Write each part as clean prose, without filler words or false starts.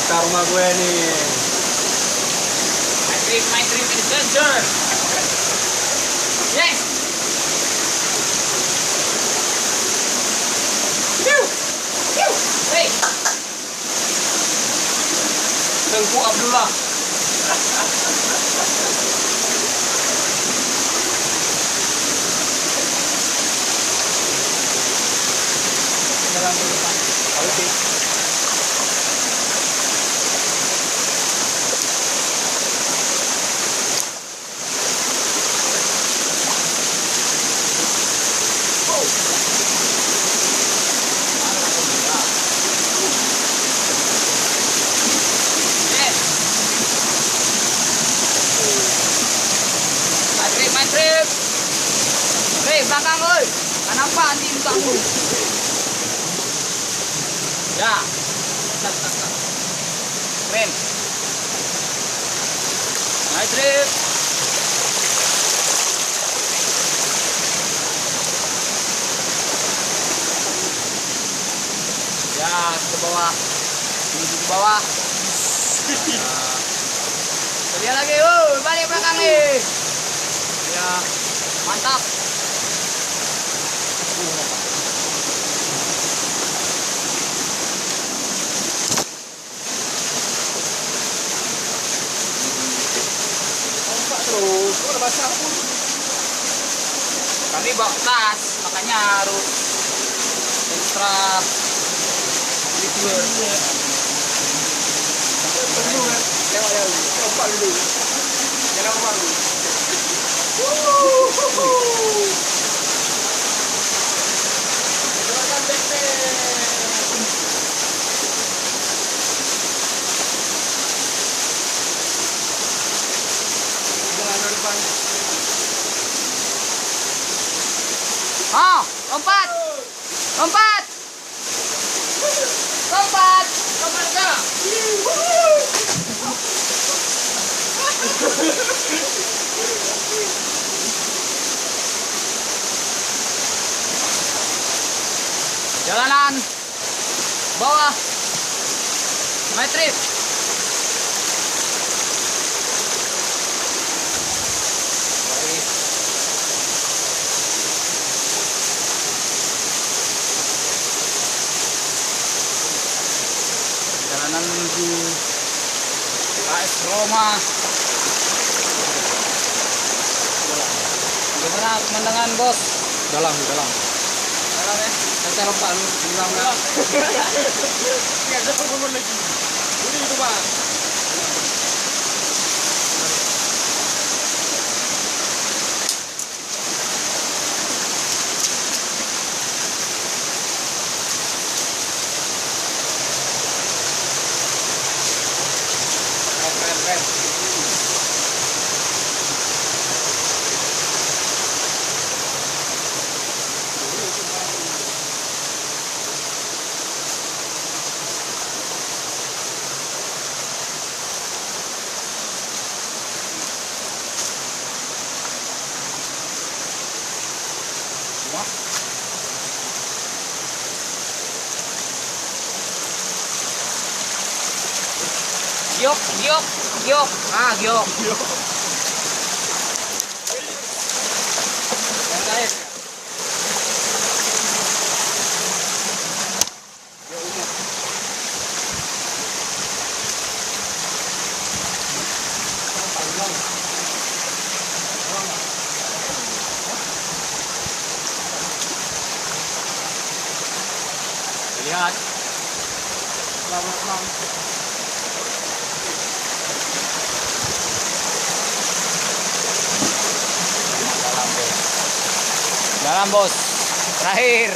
Kita rumah gue nih. My dream is danger. Yes. Hey. Tengku Abdullah. Dalam depan. Oke. My trip. Hei, belakang oi. Kan nampak nanti belakangmu. Ya. Tak. Keren. My trip. Ya, ke bawah. Menuju ke bawah. Lihat lagi, balik belakang nih. Ya, mantap. Ompak terus. Kok udah basah pun? Kami bawa tas, makanya harus ekstra liquid. Lewat. Ompak dulu. Jangan ompak dulu. Silakan Bekne. Jalan depan. Ah, lompat. Lompat. Lompat. Lompat kah? Jalanan bawah My trip. Jalanan menuju AS Roma. Gimana pemandangan bos? Dalam. Dalam ya? Saya lompat dulu, bilang enggak. Enggak ada pengumuman lagi. Ini itu, Pak. Keren. Giok. Ah, giok. Yang lain. Lihat. Selamat. Dalam bos. Terakhir.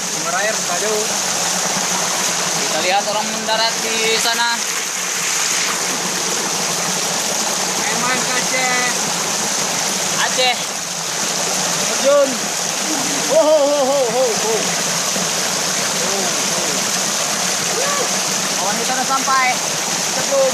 Sumber air Baju. Kita lihat orang mendarat di sana. Main ke Aceh. Terjun. Ho. Kawan kita udah sampai. Sebelum